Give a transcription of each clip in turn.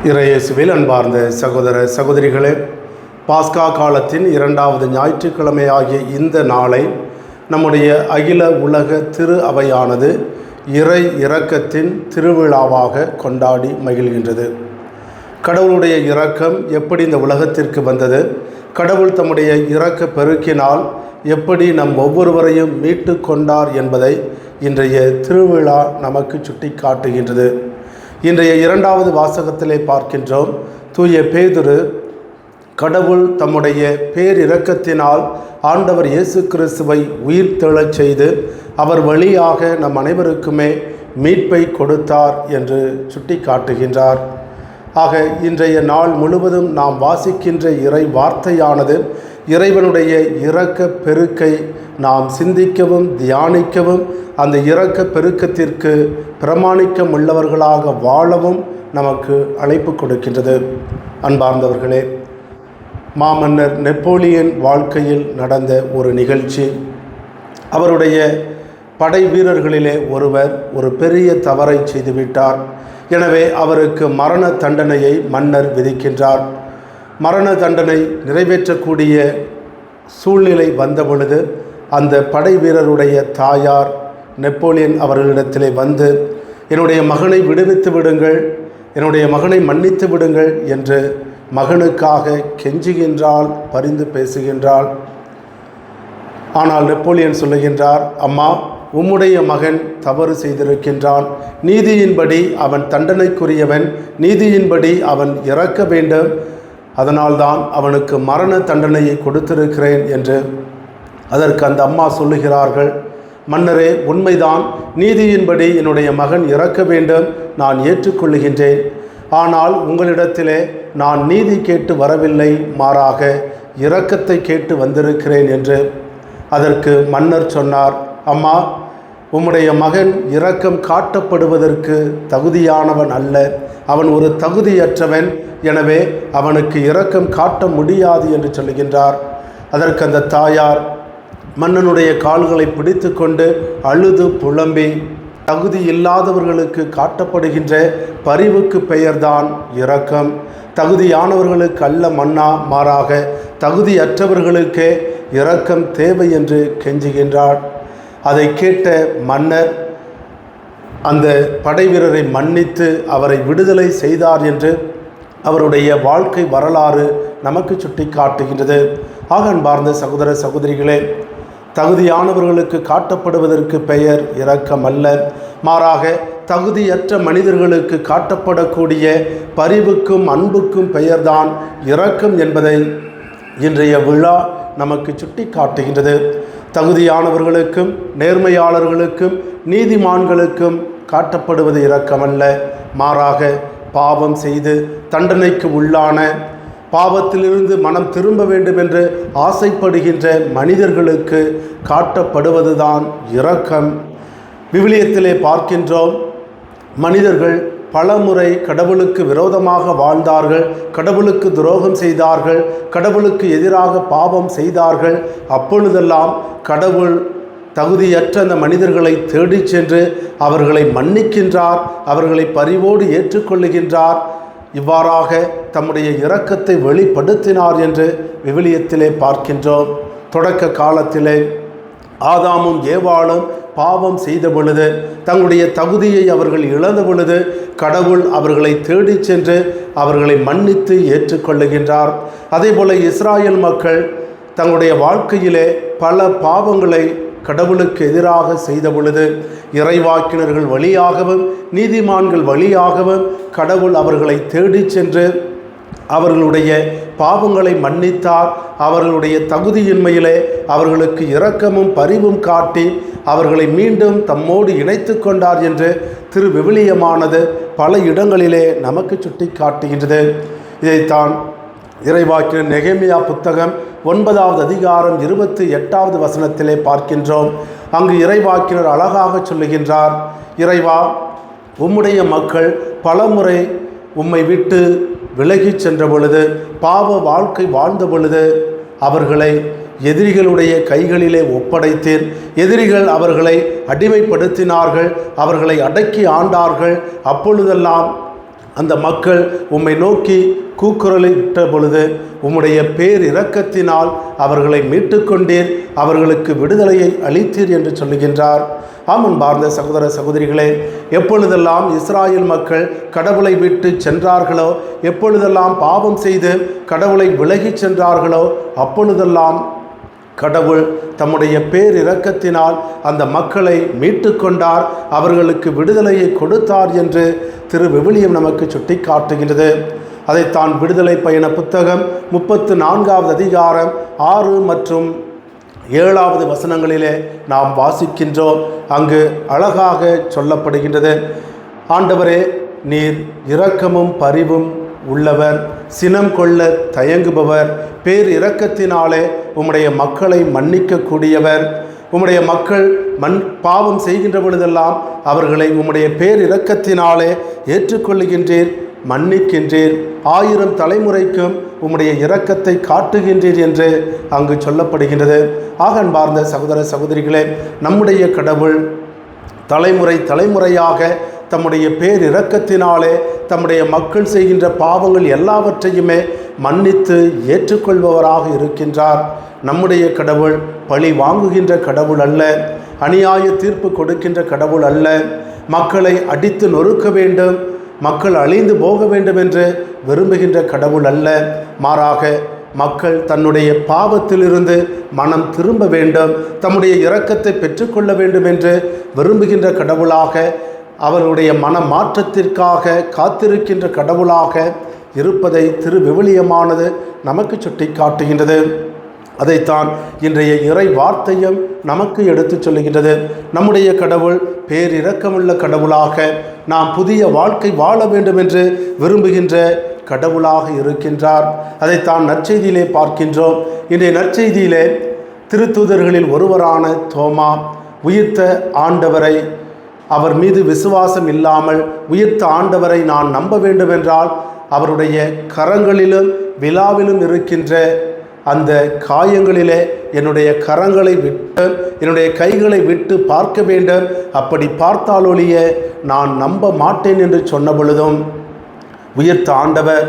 இறையேசுவில் அன்பார்ந்த சகோதர சகோதரிகளே, பாஸ்கா காலத்தின் 2வது ஞாயிற்றுக்கிழமை ஆகிய இந்த நாளை நம்முடைய அகில உலக திரு அவையானது இறை இரக்கத்தின் திருவிழாவாக கொண்டாடி மகிழ்கின்றது. கடவுளுடைய இரக்கம் எப்படி இந்த உலகத்திற்கு வந்தது, கடவுள் தம்முடைய இரக்க பெருக்கினால் எப்படி நம் ஒவ்வொருவரையும் மீட்டு கொண்டார் என்பதை இன்றைய திருவிழா நமக்கு சுட்டி காட்டுகின்றது. இன்றைய 2வது வாசகத்திலே பார்க்கின்றோம். தூய பேதுரு கடவுள் தம்முடைய பேரிரக்கத்தினால் ஆண்டவர் இயேசு கிறிஸ்துவை உயிர் தெழச் செய்து அவர் வழியாக நம் அனைவருக்குமே மீட்பை கொடுத்தார் என்று சுட்டி காட்டுகின்றார். ஆக இன்றைய நாள் முழுவதும் நாம் வாசிக்கின்ற இறை வார்த்தையானது இறைவனுடைய இரக்க பெருக்கை நாம் சிந்திக்கவும் தியானிக்கவும் அந்த இரக்க பெருக்கத்திற்கு பிரமாணிக்கம் உள்ளவர்களாக வாழவும் நமக்கு அழைப்பு கொடுக்கின்றது. அன்பார்ந்தவர்களே, மாமன்னர் நெப்போலியன் வாழ்க்கையில் நடந்த ஒரு நிகழ்ச்சி. அவருடைய படை வீரர்களிலே ஒருவர் ஒரு பெரிய தவறை செய்துவிட்டார். எனவே அவருக்கு மரண தண்டனையை மன்னர் விதிக்கின்றார். மரண தண்டனை நிறைவேற்றக்கூடிய சூழ்நிலை வந்த பொழுது அந்த படை வீரருடைய தாயார் நெப்போலியன் அவர்களிடத்திலே வந்து, என்னுடைய மகனை விடுவித்து விடுங்கள், என்னுடைய மகனை மன்னித்து விடுங்கள் என்று மகனுக்காக கெஞ்சுகின்றாள், பரிந்து பேசுகின்றாள். ஆனால் நெப்போலியன் சொல்லுகின்றார், அம்மா, உம்முடைய மகன் தவறு செய்திருக்கின்றான், நீதியின்படி அவன் தண்டனைக்குரியவன், நீதியின்படி அவன் இறக்க வேண்டும், அதனால்தான் அவனுக்கு மரண தண்டனையை கொடுத்திருக்கிறேன் என்று அதற்கு அந்த அம்மா சொல்லுகிறார்கள். மன்னரே, உண்மைதான், நீதியின்படி என்னுடைய மகன் இறக்க வேண்டும், நான் ஏற்றுக்கொள்ளுகின்றேன். ஆனால் உங்களிடத்திலே நான் நீதி கேட்டு வரவில்லை, மாறாக இரக்கத்தை கேட்டு வந்திருக்கிறேன் என்று. அதற்கு மன்னர் சொன்னார், அம்மா, உம்முடைய மகன் இரக்கம் காட்டப்படுவதற்கு தகுதியானவன் அல்ல, அவன் ஒரு தகுதியற்றவன், எனவே அவனுக்கு இரக்கம் காட்ட முடியாது என்று சொல்லுகின்றார். அதற்கு அந்த தாயார் மன்னனுடைய கால்களை பிடித்து கொண்டு அழுது புலம்பி, தகுதி இல்லாதவர்களுக்கு காட்டப்படுகின்ற பரிவுக்கு பெயர்தான் இரக்கம், தகுதியானவர்களுக்கு அல்ல மன்னா, மாறாக தகுதியற்றவர்களுக்கே இரக்கம் தேவை என்று கெஞ்சுகின்றார். அதை கேட்ட மன்னர் அந்த படை வீரரை மன்னித்து அவரை விடுதலை செய்தார் என்று அவருடைய வாழ்க்கை வரலாறு நமக்கு சுட்டி காட்டுகின்றது. ஆக அன்பார்ந்த சகோதர சகோதரிகளே, தகுதியானவர்களுக்கு காட்டப்படுவதற்கு பெயர் இரக்கம் அல்ல, மாறாக தகுதியற்ற மனிதர்களுக்கு காட்டப்படக்கூடிய பரிவுக்கும் அன்புக்கும் பெயர்தான் இரக்கம் என்பதை இன்றைய விழா நமக்கு சுட்டி காட்டுகின்றது. தகுதியானவர்களுக்கும் நேர்மையாளர்களுக்கும் நீதிமான்களுக்கும் காட்டப்படுவது இரக்கமல்ல, மாறாக பாவம் செய்து தண்டனைக்கு உள்ளான, பாவத்திலிருந்து மனம் திரும்ப வேண்டும் என்று ஆசைப்படுகின்ற மனிதர்களுக்கு காட்டப்படுவதுதான் இரக்கம். விவிலியத்திலே பார்க்கின்றோம், மனிதர்கள் பலமுறை கடவுளுக்கு விரோதமாக வாழ்ந்தார்கள், கடவுளுக்கு துரோகம் செய்தார்கள், கடவுளுக்கு எதிராக பாவம் செய்தார்கள். அப்பொழுதெல்லாம் கடவுள் தகுதியற்ற அந்த மனிதர்களை தேடிச் சென்று அவர்களை மன்னிக்கின்றார், அவர்களை பரிவோடு ஏற்றுக்கொள்ளுகின்றார். இவ்வாறாக தம்முடைய இரக்கத்தை வெளிப்படுத்தினார் என்று விவிலியத்திலே பார்க்கின்றோம். தொடக்க காலத்திலே ஆதாமும் ஏவாளும் பாவம் செய்த பொழுது, தங்களுடைய தகுதியை அவர்கள் இழந்த பொழுது கடவுள் அவர்களை தேடிச் சென்று அவர்களை மன்னித்து ஏற்றுக்கொள்ளுகின்றார். அதேபோல இஸ்ராயேல் மக்கள் தங்களுடைய வாழ்க்கையிலே பல பாவங்களை கடவுளுக்கு எதிராக செய்த பொழுது இறைவாக்கினர்கள் வழியாகவும் நீதிமான்கள் வழியாகவும் கடவுள் அவர்களை தேடிச் சென்று அவர்களுடைய பாவங்களை மன்னித்தார். அவர்களுடைய தகுதியின்மையிலே அவர்களுக்கு இரக்கமும் பரிவும் காட்டி அவர்களை மீண்டும் தம்மோடு இணைத்து கொண்டார் என்று திருவிவிலியமானது பல இடங்களிலே நமக்கு சுட்டி காட்டுகின்றது. இதைத்தான் இறைவாக்கினர் நெகேமியா புத்தகம் 9வது அதிகாரம் 28வது வசனத்திலே பார்க்கின்றோம். அங்கு இறைவாக்கினர் அழகாக சொல்லுகின்றார், இறைவா, உம்முடைய மக்கள் பலமுறை உம்மை விட்டு விலகி சென்ற பொழுது, பாவ வாழ்க்கை வாழ்ந்த பொழுது அவர்களை எதிரிகளுடைய கைகளிலே ஒப்படைத்தீர். எதிரிகள் அவர்களை அடிமைப்படுத்தினார்கள், அவர்களை அடக்கி ஆண்டார்கள். அப்பொழுதெல்லாம் அந்த மக்கள் உம்மை நோக்கி கூக்குரலிட்ட பொழுது உம்முடைய பேரிரக்கத்தினால் அவர்களை மீட்டு கொண்டீர், அவர்களுக்கு விடுதலையை அளித்தீர் என்று சொல்லுகின்றார். அன்பார்ந்த சகோதர சகோதரிகளே, எப்பொழுதெல்லாம் இஸ்ராயேல் மக்கள் கடவுளை விட்டு சென்றார்களோ, எப்பொழுதெல்லாம் பாவம் செய்து கடவுளை விலகிச் சென்றார்களோ, அப்பொழுதெல்லாம் கடவுள் தம்முடைய பேரிரக்கத்தினால் அந்த மக்களை மீட்டு கொண்டார், அவர்களுக்கு விடுதலையை கொடுத்தார் என்று திருவிவிலியம் நமக்கு சுட்டி காட்டுகின்றது. அதைத்தான் விடுதலை பயண புத்தகம் 34வது அதிகாரம் 6 மற்றும் 7வது வசனங்களிலே நாம் வாசிக்கின்றோம். அங்கு அழகாக சொல்லப்படுகின்றது, ஆண்டவரே, நீர் இரக்கமும் பரிவும் உள்ளவர், சினம் கொள்ள தயங்குபவர், பேரிரக்கத்தினாலே உம்முடைய மக்களை மன்னிக்கக்கூடியவர். உம்முடைய மக்கள் பாவம் செய்கின்ற பொழுதெல்லாம் அவர்களை உம்முடைய பேரிரக்கத்தினாலே ஏற்றுக்கொள்ளுகின்றீர், மன்னிக்கின்றீர், 1000 தலைமுறைக்கும் உம்முடைய இரக்கத்தை காட்டுகின்றீர் என்று அங்கு சொல்லப்படுகின்றது. அன்பார்ந்த சகோதர சகோதரிகளே, நம்முடைய கடவுள் தலைமுறை தலைமுறையாக தம்முடைய பேரிரக்கத்தினாலே தம்முடைய மக்கள் செய்கின்ற பாவங்கள் எல்லாவற்றையுமே மன்னித்து ஏற்றுக்கொள்பவராக இருக்கின்றார். நம்முடைய கடவுள் பழி வாங்குகின்ற கடவுள் அல்ல, அநியாய தீர்ப்பு கொடுக்கின்ற கடவுள் அல்ல, மக்களை அடித்து நொறுக்க வேண்டும், மக்கள் அழிந்து போக வேண்டும் என்று விரும்புகின்ற கடவுள் அல்ல. மாறாக மக்கள் தன்னுடைய பாவத்திலிருந்து மனம் திரும்ப வேண்டும், தம்முடைய இரக்கத்தை பெற்றுக்கொள்ள வேண்டும் என்று விரும்புகின்ற கடவுளாக, அவருடைய மன மாற்றத்திற்காக காத்திருக்கின்ற கடவுளாக இருப்பதை திருவிவிலியமானது நமக்கு சுட்டி காட்டுகின்றது. அதைத்தான் இன்றைய இறை வார்த்தையும் நமக்கு எடுத்து சொல்லுகின்றது. நம்முடைய கடவுள் பேரிரக்கமுள்ள கடவுளாக, நாம் புதிய வாழ்க்கை வாழ வேண்டும் என்று விரும்புகின்ற கடவுளாக இருக்கின்றார். அதைத்தான் நற்செய்தியிலே பார்க்கின்றோம். இன்றைய நற்செய்தியிலே திருத்தூதர்களில் ஒருவரான தோமா உயிர்த்த ஆண்டவரை, அவர் மீது விசுவாசம் இல்லாமல் உயிர்த்த ஆண்டவரை நான் நம்ப வேண்டுமென்றால் அவருடைய கரங்களிலும் விழாவிலும் இருக்கின்ற அந்த காயங்களிலே என்னுடைய கரங்களை விட்டு என்னுடைய கைகளை விட்டு பார்க்க வேண்டும், அப்படி பார்த்தாலொழிய நான் நம்ப மாட்டேன் என்று சொன்ன பொழுதும் உயிர்த்த ஆண்டவர்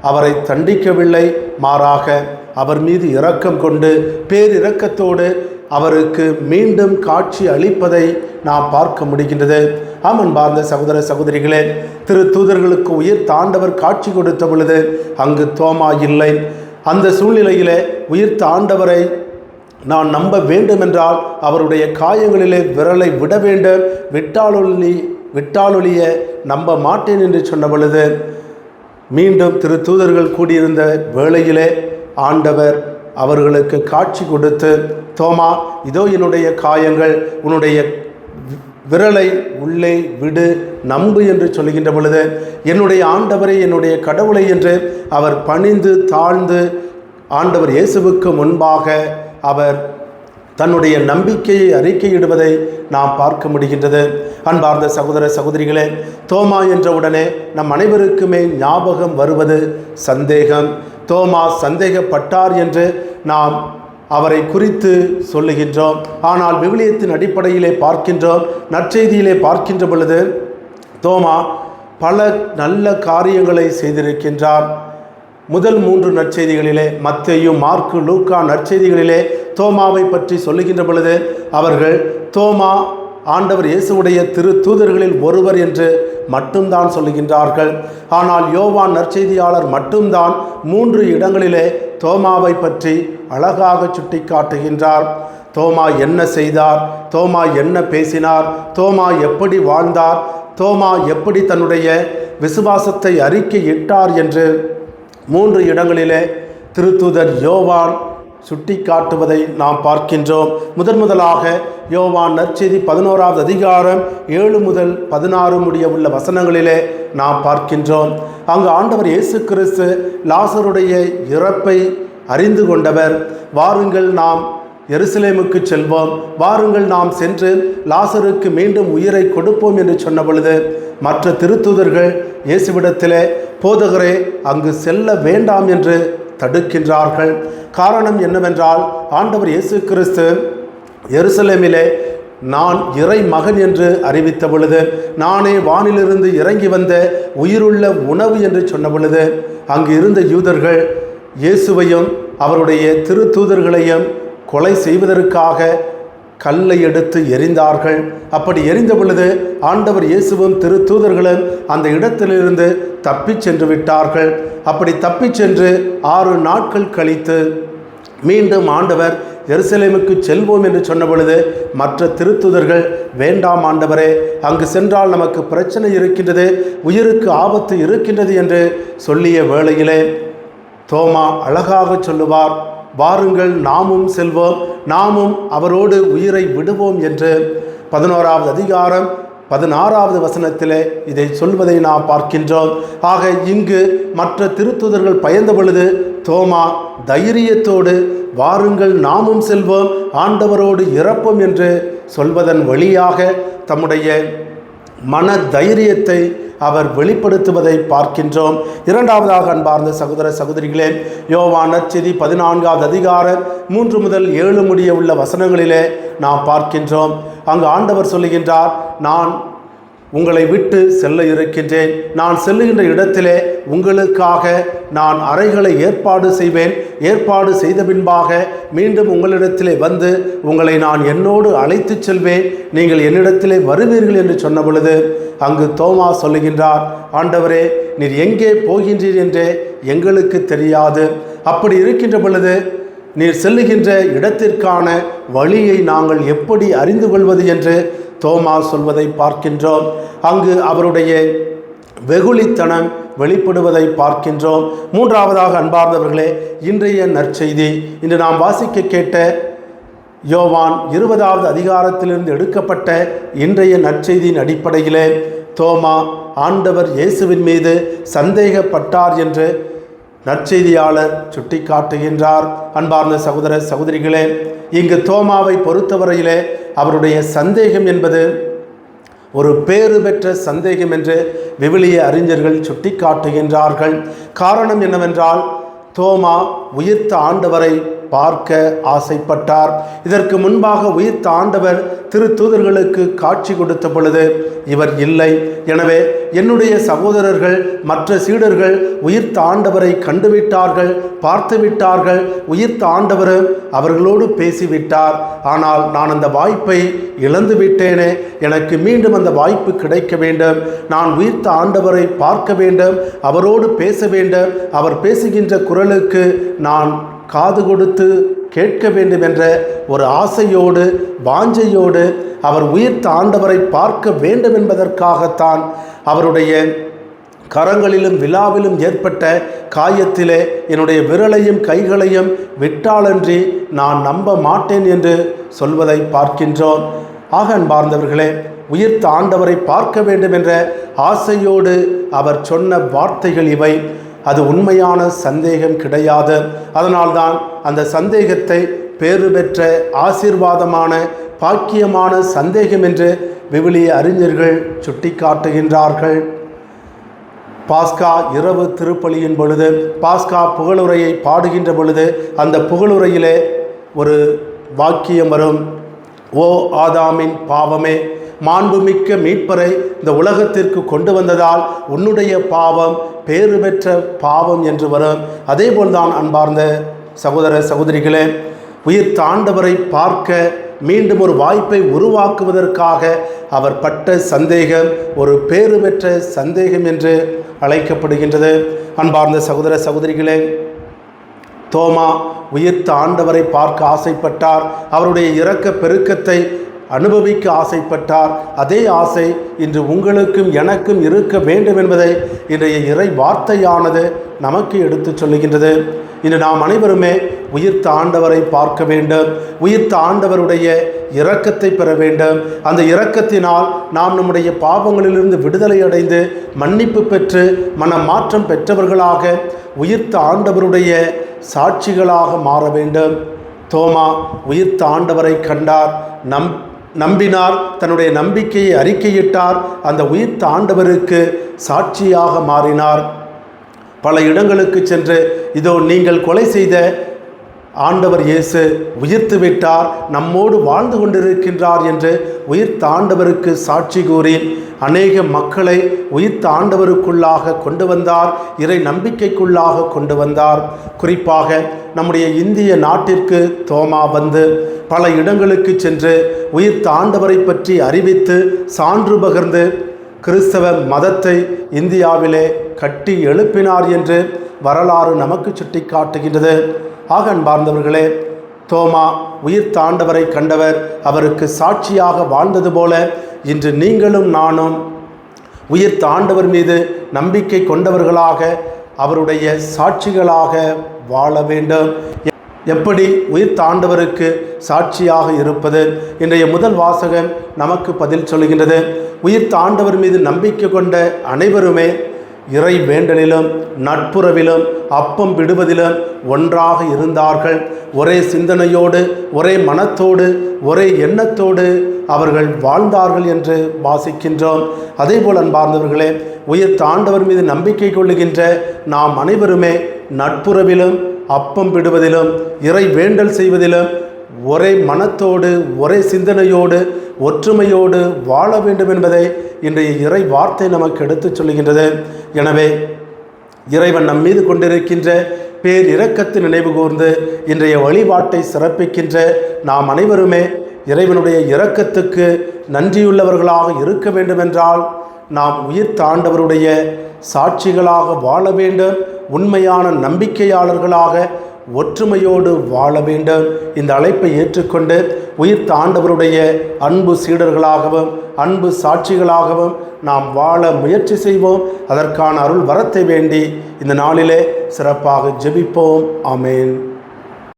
அவரை தண்டிக்கவில்லை, மாறாக அவர் மீது இரக்கம் கொண்டு பேரிரக்கத்தோடு அவருக்கு மீண்டும் காட்சி அளிப்பதை நாம் பார்க்க முடிகின்றது. அன்பார்ந்த சகோதர சகோதரிகளே, திருத்தூதர்களுக்கு உயிர்த்த ஆண்டவர் காட்சி கொடுத்த பொழுது அங்கு தோமா இல்லை. அந்த சூழ்நிலையிலே உயிர்த்த ஆண்டவரை நான் நம்ப வேண்டுமென்றால் அவருடைய காயங்களிலே விரலை விட வேண்டும், விட்டாலொழிய நம்ப மாட்டேன் என்று சொன்ன பொழுது மீண்டும் திருத்தூதர்கள் கூடியிருந்த வேளையிலே ஆண்டவர் அவர்களுக்கு காட்சி கொடுத்து, தோமா, இதோ என்னுடைய காயங்கள், உன்னுடைய விரலை உள்ளே விடு, நம்பு என்று சொல்கின்ற பொழுது என்னுடைய ஆண்டவரை, என்னுடைய கடவுளை என்று அவர் பணிந்து தாழ்ந்து ஆண்டவர் இயேசுவுக்கு முன்பாக அவர் தன்னுடைய நம்பிக்கையை அறிக்கையிடுவதை நாம் பார்க்க முடிகின்றது. அன்பார்ந்த சகோதர சகோதரிகளே, தோமா என்ற உடனே நம் அனைவருக்குமே ஞாபகம் வருவது சந்தேகம். தோமா சந்தேகப்பட்டார் என்று நாம் அவரை குறித்து சொல்லுகின்றோம். ஆனால் விவிலியத்தின் அடிப்படையிலே பார்க்கின்றோம், நற்செய்தியிலே பார்க்கின்ற பொழுது தோமா பல நல்ல காரியங்களை செய்திருக்கின்றார். முதல் 3 நற்செய்திகளிலே, மத்தேயு, மார்க்கு, லூக்கா நற்செய்திகளிலே தோமாவை பற்றி சொல்லுகின்ற பொழுது அவர்கள் தோமா ஆண்டவர் இயேசுவுடைய திருத்தூதர்களில் ஒருவர் என்று மட்டும்தான் சொல்லுகின்றார்கள். ஆனால் யோவான் நற்செய்தியாளர் மட்டும்தான் 3 இடங்களிலே தோமாவை பற்றி அழகாக சுட்டி காட்டுகின்றார். தோமா என்ன செய்தார், தோமா என்ன பேசினார், தோமா எப்படி வாழ்ந்தார், தோமா எப்படி தன்னுடைய விசுவாசத்தை அறிக்கையிட்டார் என்று 3 இடங்களிலே திருத்தூதர் யோவான் சுட்டி காட்டுவதை நாம் பார்க்கின்றோம். முதலாக யோவான் நற்செய்தி 11வது அதிகாரம் 7 முதல் 16 முடிய உள்ள வசனங்களிலே நாம் பார்க்கின்றோம். அங்கு ஆண்டவர் இயேசு கிறிஸ்து லாசருடைய இறப்பை அறிந்து கொண்டவர். வாருங்கள், நாம் எருசலேமுக்கு செல்வோம், வாருங்கள் நாம் சென்று லாசருக்கு மீண்டும் உயிரை கொடுப்போம் என்று சொன்ன பொழுது மற்ற திருத்தூதர்கள் இயேசுவிடத்திலே, போதகரே, அங்கு செல்ல வேண்டாம் என்று தடுக்கின்றார்கள். காரணம் என்னவென்றால், ஆண்டவர் இயேசு கிறிஸ்து எருசலேமிலே நான் இறை மகன் என்று அறிவித்த பொழுது, நானே வானிலிருந்து இறங்கி வந்த உயிருள்ள உணவு என்று சொன்ன பொழுது, அங்கு இருந்த யூதர்கள் இயேசுவையும் அவருடைய திருத்தூதர்களையும் கொலை செய்வதற்காக கல்லை எடுத்து எறிந்தார்கள். அப்படி எறிந்த பொழுது ஆண்டவர் இயேசுவும் திருத்தூதர்களும் அந்த இடத்திலிருந்து தப்பிச் சென்று விட்டார்கள். அப்படி தப்பிச் சென்று 6 நாட்கள் கழித்து மீண்டும் ஆண்டவர் எருசலேமுக்கு செல்வோம் என்று சொன்ன பொழுது மற்ற திருத்தூதர்கள், வேண்டாம் ஆண்டவரே, அங்கு சென்றால் நமக்கு பிரச்சனை இருக்கின்றது, உயிருக்கு ஆபத்து இருக்கின்றது என்று சொல்லிய வேளையிலே தோமா அழகாக சொல்லுவார், வாருங்கள் நாமும் செல்வோம், நாமும் அவரோடு உயிரை விடுவோம் என்று 11வது அதிகாரம் 16வது வசனத்திலே இதை சொல்வதை நாம் பார்க்கின்றோம். ஆக இங்கு மற்ற திருத்தூதர்கள் பயந்த பொழுது தோமா தைரியத்தோடு வாருங்கள் நாமும் செல்வோம், ஆண்டவரோடு இறப்போம் என்று சொல்வதன் வழியாக தம்முடைய மன தைரியத்தை அவர் வெளிப்படுத்துவதை பார்க்கின்றோம். இரண்டாவதாக அன்பார்ந்த சகோதர சகோதரிகளே, யோவான் நற்செய்தி 14வது அதிகாரம் 3 முதல் 7 முடிய உள்ள வசனங்களிலே நாம் பார்க்கின்றோம். அங்கு ஆண்டவர் சொல்லுகின்றார், நான் உங்களை விட்டு செல்ல இருக்கின்றேன், நான் செல்லுகின்ற இடத்திலே உங்களுக்காக நான் அறைகளை ஏற்பாடு செய்வேன், ஏற்பாடு செய்த பின்பாக மீண்டும் உங்களிடத்திலே வந்து உங்களை நான் என்னோடு அழைத்து செல்வேன், நீங்கள் என்னிடத்திலே வருவீர்கள் என்று சொன்ன பொழுது அங்கு தோமா சொல்லுகின்றார், ஆண்டவரே, நீர் எங்கே போகின்றீர் என்றே எங்களுக்கு தெரியாது, அப்படி இருக்கின்ற பொழுது நீர் செல்லுகின்ற இடத்திற்கான வழியை நாங்கள் எப்படி அறிந்து கொள்வது என்று தோமா சொல்வதை பார்க்கின்றோம். அங்கு அவருடைய வெகுளித்தனம் வெளிப்படுவதை பார்க்கின்றோம். மூன்றாவதாக அன்பார்ந்தவர்களே, இன்றைய நற்செய்தி இன்று நாம் வாசிக்க கேட்ட யோவான் 20வது அதிகாரத்திலிருந்து எடுக்கப்பட்ட இன்றைய நற்செய்தியின் அடிப்படையிலே தோமா ஆண்டவர் இயேசுவின் மீது சந்தேகப்பட்டார் என்று நற்செய்தியாளர் சுட்டி காட்டுகின்றார். அன்பார்ந்த சகோதர சகோதரிகளே, இங்கு தோமாவை பொறுத்தவரையிலே அவருடைய சந்தேகம் என்பது ஒரு பேறு பெற்ற சந்தேகம் என்று விவிலிய அறிஞர்கள் சுட்டி காட்டுகின்றார்கள். காரணம் என்னவென்றால், தோமா உயிர்த்த ஆண்டவரை பார்க்க ஆசைப்பட்டார். இதற்கு முன்பாக உயிர்த்த ஆண்டவர் திருத்தூதர்களுக்கு காட்சி கொடுத்த பொழுது இவர் இல்லை. எனவே என்னுடைய சகோதரர்கள் மற்ற சீடர்கள் உயிர்த்த ஆண்டவரை கண்டுவிட்டார்கள், பார்த்து விட்டார்கள், உயிர்த்த ஆண்டவரும் அவர்களோடு பேசிவிட்டார். ஆனால் நான் அந்த வாய்ப்பை இழந்து விட்டேனே, எனக்கு மீண்டும் அந்த வாய்ப்பு கிடைக்க வேண்டும், நான் உயிர்த்த ஆண்டவரை பார்க்க வேண்டும், அவரோடு பேச வேண்டும், அவர் பேசுகின்ற குரலுக்கு நான் காது கொடுத்து கேட்க வேண்டும் என்ற ஒரு ஆசையோடு வாஞ்சையோடு அவர் உயிர்த்த ஆண்டவரை பார்க்க வேண்டும் என்பதற்காகத்தான் அவருடைய கரங்களிலும் விழாவிலும் ஏற்பட்ட காயத்திலே என்னுடைய விரலையும் கைகளையும் விட்டாலன்றி நான் நம்ப மாட்டேன் என்று சொல்வதை பார்க்கின்றோம். ஆக அன்பார்ந்தவர்களே, உயிர்த்த ஆண்டவரை பார்க்க வேண்டும் என்ற ஆசையோடு அவர் சொன்ன வார்த்தைகள் இவை. அது உண்மையான சந்தேகம் கிடையாது. அதனால்தான் அந்த சந்தேகத்தை பேறு பெற்ற ஆசீர்வாதமான பாக்கியமான சந்தேகம் என்று விவிலிய அறிஞர்கள் சுட்டி காட்டுகின்றார்கள். பாஸ்கா இரவு திருப்பலியின் பொழுது, பாஸ்கா புகழுரையை பாடுகின்ற பொழுது அந்த புகழுரையிலே ஒரு வாக்கியம் வரும், ஓ ஆதாமின் பாவமே, மாண்புமிக்க மீட்பரை இந்த உலகத்திற்கு கொண்டு வந்ததால் உன்னுடைய பாவம் பேறு பெற்ற பாவம் என்று வரும். அதேபோல்தான் அன்பார்ந்த சகோதர சகோதரிகளே, உயிர்த்த ஆண்டவரை பார்க்க மீண்டும் ஒரு வாய்ப்பை உருவாக்குவதற்காக அவர் பட்ட சந்தேகம் ஒரு பேறு பெற்ற சந்தேகம் என்று அழைக்கப்படுகின்றது. அன்பார்ந்த சகோதர சகோதரிகளே, தோமா உயிர்த்த ஆண்டவரை பார்க்க ஆசைப்பட்டார், அவருடைய இரக்க பெருக்கத்தை அனுபவிக்க ஆசைப்பட்டார். அதே ஆசை இன்று உங்களுக்கும் எனக்கும் இருக்க வேண்டும் என்பதை இன்றைய இறை வார்த்தையானது நமக்கு எடுத்து சொல்லுகின்றது. இன்று நாம் அனைவருமே உயிர்த்த ஆண்டவரை பார்க்க வேண்டும், உயிர்த்த ஆண்டவருடைய இரக்கத்தை பெற வேண்டும். அந்த இரக்கத்தினால் நாம் நம்முடைய பாவங்களிலிருந்து விடுதலை அடைந்து மன்னிப்பு பெற்று மனமாற்றம் பெற்றவர்களாக உயிர்த்த ஆண்டவருடைய சாட்சிகளாக மாற வேண்டும். தோமா உயிர்த்த ஆண்டவரை கண்டார், நம்பினார், தன்னுடைய நம்பிக்கையை அறிக்கையிட்டார், அந்த உயிர்த்த ஆண்டவருக்கு சாட்சியாக மாறினார். பல இடங்களுக்கு சென்று, இதோ நீங்கள் கொலை செய்த ஆண்டவர் இயேசு உயிர்த்து விட்டார், நம்மோடு வாழ்ந்து கொண்டிருக்கின்றார் என்று உயிர்த்த ஆண்டவருக்கு சாட்சி கூறி அநேக மக்களை உயிர்த்த ஆண்டவருக்குள்ளாக கொண்டு வந்தார், இறை நம்பிக்கைக்குள்ளாக கொண்டு வந்தார். குறிப்பாக நம்முடைய இந்திய நாட்டிற்கு தோமா வந்து பல இடங்களுக்கு சென்று உயிர்த்த ஆண்டவரை பற்றி அறிவித்து சான்று பகிர்ந்து கிறிஸ்தவ மதத்தை இந்தியாவிலே கட்டி எழுப்பினார் என்று வரலாறு நமக்கு சுட்டி காட்டுகின்றது. ஆக அன்பார்ந்தவர்களே, தோமா உயிர்த்த ஆண்டவரை கண்டவர், அவருக்கு சாட்சியாக வாழ்ந்தது போல இன்று நீங்களும் நானும் உயிர்த்த ஆண்டவர் மீது நம்பிக்கை கொண்டவர்களாக அவருடைய சாட்சிகளாக வாழ வேண்டும். எப்படி உயிர்த்த ஆண்டவருக்கு சாட்சியாக இருப்பது? இன்றைய முதல் வாசகம் நமக்கு பதில் சொல்கின்றது. உயிர்த்த ஆண்டவர் மீது நம்பிக்கை கொண்ட அனைவருமே இறை வேண்டலிலும் நட்புறவிலும் அப்பம் விடுவதிலும் ஒன்றாக இருந்தார்கள். ஒரே சிந்தனையோடு, ஒரே மனத்தோடு, ஒரே எண்ணத்தோடு அவர்கள் வாழ்ந்தார்கள் என்று வாசிக்கின்றோம். அதேபோல் அன்பார்ந்தவர்களே, உயிர்த்த ஆண்டவர் மீது நம்பிக்கை கொள்ளுகின்ற நாம் அனைவருமே நட்புறவிலும் அப்பம் விடுவதிலும் இறை வேண்டல் செய்வதிலும் ஒரே மனத்தோடு, ஒரே சிந்தனையோடு, ஒற்றுமையோடு வாழ வேண்டும் என்பதை இன்றைய இறை வார்த்தை நமக்கு எடுத்துச் சொல்கின்றது. எனவே இறைவன் நம் மீது கொண்டிருக்கின்ற பேர் இரக்கத்தை நினைவு கூர்ந்து இன்றைய வழிபாட்டை சிறப்பிக்கின்ற நாம் அனைவருமே இறைவனுடைய இரக்கத்துக்கு நன்றியுள்ளவர்களாக இருக்க வேண்டுமென்றால் நாம் உயிர்த்த ஆண்டவருடைய சாட்சிகளாக வாழ வேண்டும். உண்மையான நம்பிக்கையாளர்களாக ஒற்றுமையோடு வாழ வேண்டும். இந்த அழைப்பை ஏற்றுக்கொண்டு உயிர்த்த ஆண்டவருடைய அன்பு சீடர்களாகவும் அன்பு சாட்சிகளாகவும் நாம் வாழ முயற்சி செய்வோம். அதற்கான அருள் வரத்தை வேண்டி இந்த நாளிலே சிறப்பாக ஜெபிப்போம். ஆமென்.